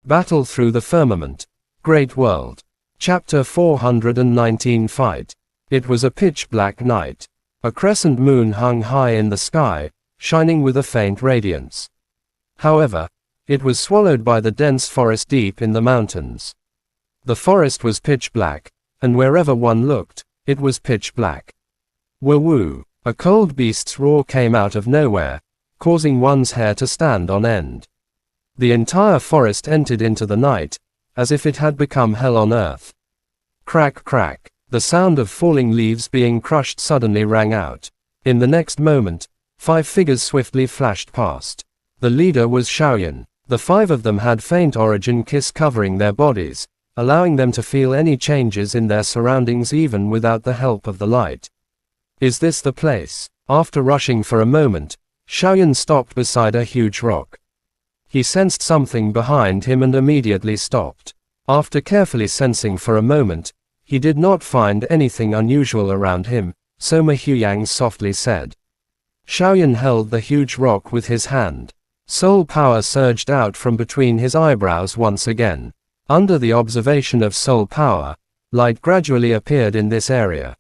Battle through the firmament. Great world. Chapter 419 Fight. It was a pitch-black night. A crescent moon hung high in the sky, shining with a faint radiance. However, it was swallowed by the dense forest deep in the mountains. The forest was pitch black, and wherever one looked, it was pitch black. Woo-woo! A cold beast's roar came out of nowhere, causing one's hair to stand on end. The entire forest entered into the night, as if it had become hell on earth. Crack crack, the sound of falling leaves being crushed suddenly rang out. In the next moment, 5 figures swiftly flashed past. The leader was Xiaoyan. The 5 of them had faint origin kiss covering their bodies, allowing them to feel any changes in their surroundings even without the help of the light. Is this the place? After rushing for a moment, Xiaoyan stopped beside a huge rock. He sensed something behind him and immediately stopped. After carefully sensing for a moment, he did not find anything unusual around him, so Mahuyang softly said. Xiaoyan held the huge rock with his hand. Soul power surged out from between his eyebrows once again. Under the observation of soul power, light gradually appeared in this area.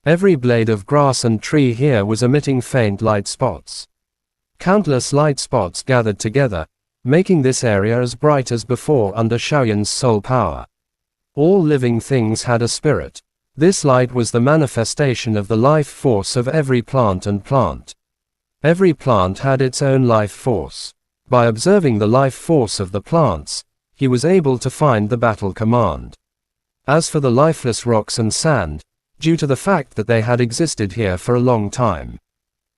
Every blade of grass and tree here was emitting faint light spots. Countless light spots gathered together, making this area as bright as before under Xiaoyan's soul power. All living things had a spirit. This light was the manifestation of the life force of every plant and plant. Every plant had its own life force. By observing the life force of the plants, he was able to find the battle command. As for the lifeless rocks and sand, due to the fact that they had existed here for a long time,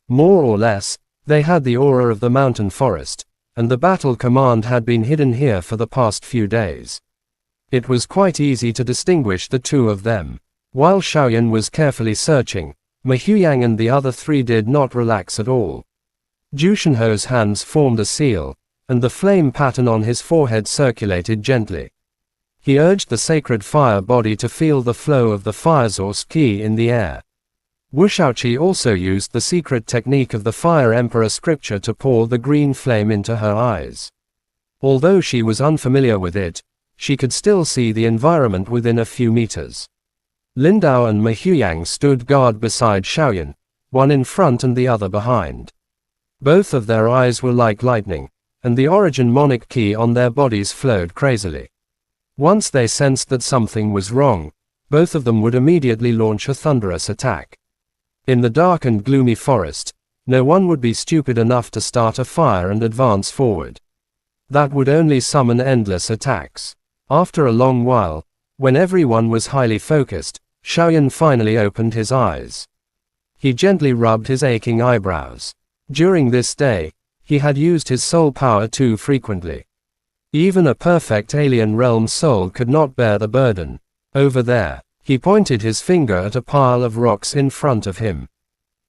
more or less, they had the aura of the mountain forest, and the battle command had been hidden here for the past few days. It was quite easy to distinguish the 2 of them. While Xiaoyan was carefully searching, Mahuyang and the other 3 did not relax at all. Jushinho's hands formed a seal, and the flame pattern on his forehead circulated gently. He urged the sacred fire body to feel the flow of the fire source key in the air. Wuxiaoqi also used the secret technique of the Fire Emperor scripture to pour the green flame into her eyes. Although she was unfamiliar with it, she could still see the environment within a few meters. Lindao and Mahuyang stood guard beside Xiaoyan, one in front and the other behind. Both of their eyes were like lightning, and the origin monic key on their bodies flowed crazily. Once they sensed that something was wrong, both of them would immediately launch a thunderous attack. In the dark and gloomy forest, no one would be stupid enough to start a fire and advance forward. That would only summon endless attacks. After a long while, when everyone was highly focused, Xiaoyan finally opened his eyes. He gently rubbed his aching eyebrows. During this day, he had used his soul power too frequently. Even a perfect alien realm soul could not bear the burden. Over there, he pointed his finger at a pile of rocks in front of him.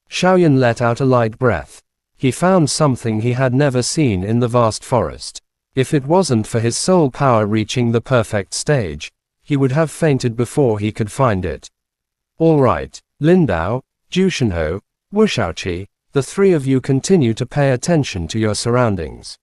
Xiaoyan let out a light breath. He found something he had never seen in the vast forest. If it wasn't for his soul power reaching the perfect stage, he would have fainted before he could find it. All right, Lindao, Jushinho, Wuxiaoqi, the 3 of you continue to pay attention to your surroundings.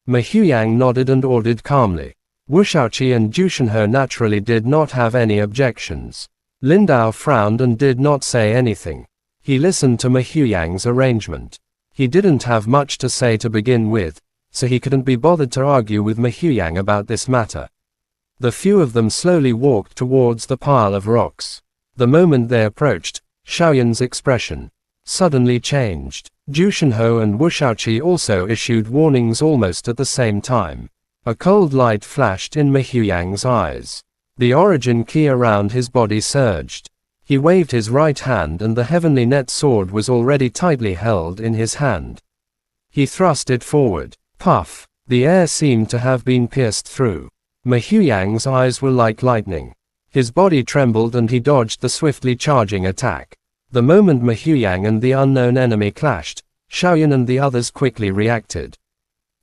Mahuyang nodded and ordered calmly. Wuxiaoqi and Jushinho naturally did not have any objections. Lindao frowned and did not say anything. He listened to Mahuyang's arrangement. He didn't have much to say to begin with, so he couldn't be bothered to argue with Mahuyang about this matter. The few of them slowly walked towards the pile of rocks. The moment they approached, Xiaoyan's expression suddenly changed. Jushinho and Wuxiaoqi also issued warnings almost at the same time. A cold light flashed in Mahuyang's eyes. The origin key around his body surged. He waved his right hand and the heavenly net sword was already tightly held in his hand. He thrust it forward. Puff! The air seemed to have been pierced through. Mahuyang's eyes were like lightning. His body trembled and he dodged the swiftly charging attack. The moment Mahuyang and the unknown enemy clashed, Xiaoyan and the others quickly reacted.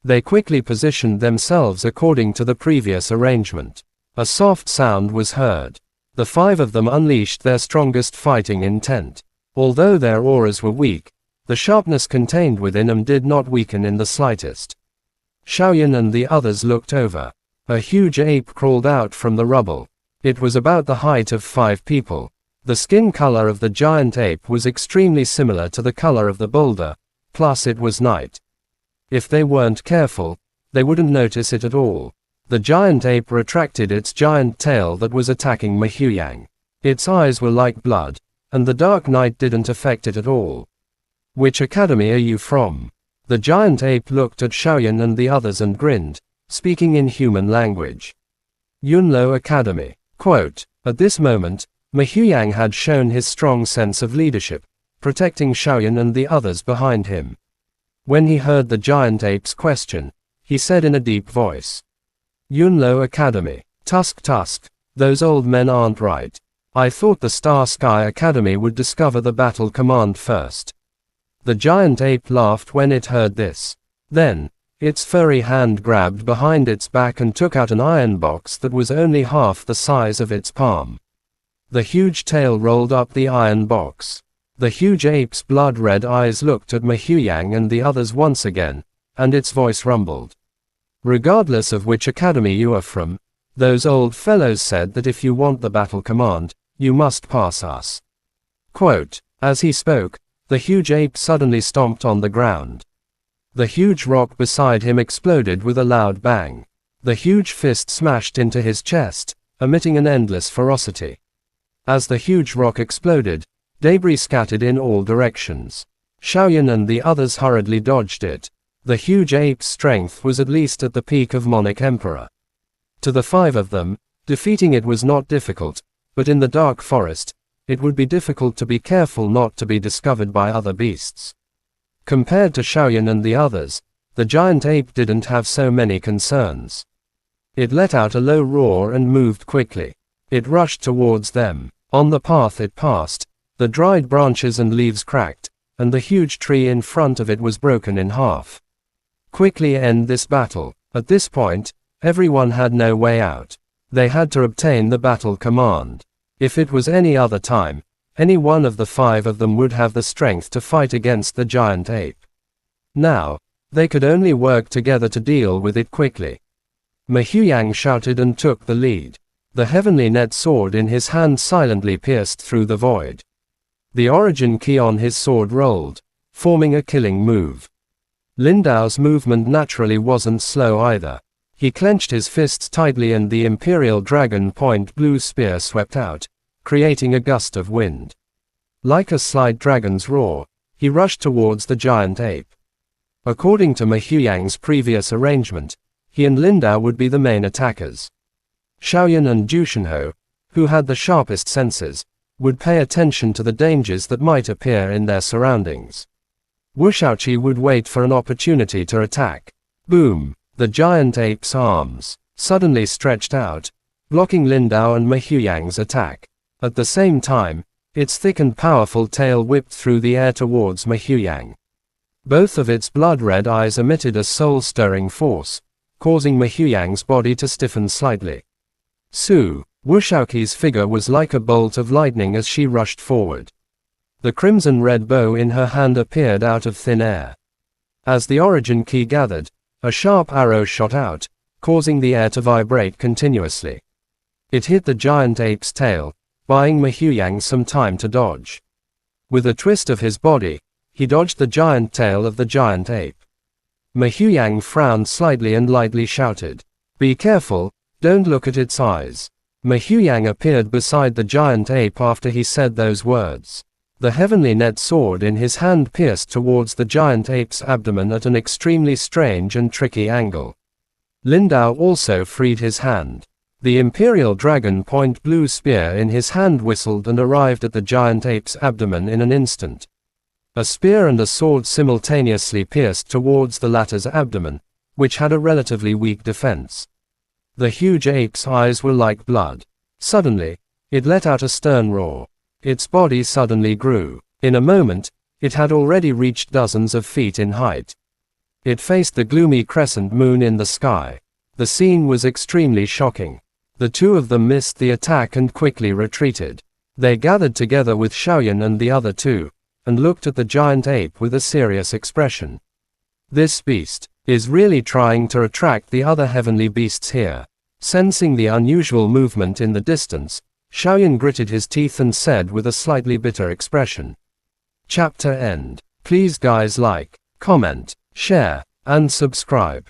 They quickly positioned themselves according to the previous arrangement. A soft sound was heard. The 5 of them unleashed their strongest fighting intent. Although their auras were weak, the sharpness contained within them did not weaken in the slightest. Xiaoyan and the others looked over. A huge ape crawled out from the rubble. It was about the height of 5 people. The skin color of the giant ape was extremely similar to the color of the boulder, plus it was night. If they weren't careful, they wouldn't notice it at all. The giant ape retracted its giant tail that was attacking Mahuyang. Its eyes were like blood, and the dark night didn't affect it at all. "Which academy are you from?" The giant ape looked at Xiaoyan and the others and grinned, speaking in human language. Yunlo Academy. Quote, at this moment, Mahuyang had shown his strong sense of leadership, protecting Xiaoyan and the others behind him. When he heard the giant ape's question, he said in a deep voice, "Yunlo Academy. Tusk Tusk, those old men aren't right. I thought the Star Sky Academy would discover the battle command first." The giant ape laughed when it heard this. Then, its furry hand grabbed behind its back and took out an iron box that was only half the size of its palm. The huge tail rolled up the iron box. The huge ape's blood-red eyes looked at Mahuyang and the others once again, and its voice rumbled. "Regardless of which academy you are from, those old fellows said that if you want the battle command, you must pass us." Quote, as he spoke, the huge ape suddenly stomped on the ground. The huge rock beside him exploded with a loud bang. The huge fist smashed into his chest, emitting an endless ferocity. As the huge rock exploded, debris scattered in all directions. Xiaoyan and the others hurriedly dodged it. The huge ape's strength was at least at the peak of Monarch Emperor. To the 5 of them, defeating it was not difficult, but in the dark forest, it would be difficult to be careful not to be discovered by other beasts. Compared to Xiaoyan and the others, the giant ape didn't have so many concerns. It let out a low roar and moved quickly. It rushed towards them. On the path it passed, the dried branches and leaves cracked, and the huge tree in front of it was broken in half. Quickly end this battle. At this point, everyone had no way out. They had to obtain the battle command. If it was any other time, any one of the 5 of them would have the strength to fight against the giant ape. Now, they could only work together to deal with it quickly. Mahuyang shouted and took the lead. The heavenly net sword in his hand silently pierced through the void. The origin key on his sword rolled, forming a killing move. Lindao's movement naturally wasn't slow either. He clenched his fists tightly and the Imperial Dragon Point Blue Spear swept out, creating a gust of wind. Like a slight dragon's roar, he rushed towards the giant ape. According to Mahuyang's previous arrangement, he and Lindao would be the main attackers. Xiaoyan and Jushinho, who had the sharpest senses, would pay attention to the dangers that might appear in their surroundings. Wu Shaoqi would wait for an opportunity to attack. Boom! The giant ape's arms suddenly stretched out, blocking Lindao and Mahuyang's attack. At the same time, its thick and powerful tail whipped through the air towards Mahuyang. Both of its blood-red eyes emitted a soul-stirring force, causing Mahuyang's body to stiffen slightly. Wu Shaoqi's figure was like a bolt of lightning as she rushed forward. The crimson-red bow in her hand appeared out of thin air. As the origin key gathered, a sharp arrow shot out, causing the air to vibrate continuously. It hit the giant ape's tail, buying Mahuyang some time to dodge. With a twist of his body, he dodged the giant tail of the giant ape. Mahuyang frowned slightly and lightly shouted, "Be careful, don't look at its eyes." Mahuyang appeared beside the giant ape after he said those words. The heavenly net sword in his hand pierced towards the giant ape's abdomen at an extremely strange and tricky angle. Lindao also freed his hand. The Imperial Dragon Point Blue Spear in his hand whistled and arrived at the giant ape's abdomen in an instant. A spear and a sword simultaneously pierced towards the latter's abdomen, which had a relatively weak defense. The huge ape's eyes were like blood. Suddenly, it let out a stern roar. Its body suddenly grew. In a moment, it had already reached dozens of feet in height. It faced the gloomy crescent moon in the sky. The scene was extremely shocking. The 2 of them missed the attack and quickly retreated. They gathered together with Xiaoyan and the other 2, and looked at the giant ape with a serious expression. This beast is really trying to attract the other heavenly beasts here. Sensing the unusual movement in the distance, Xiaoyan gritted his teeth and said with a slightly bitter expression. Chapter end. Please guys like, comment, share, and subscribe.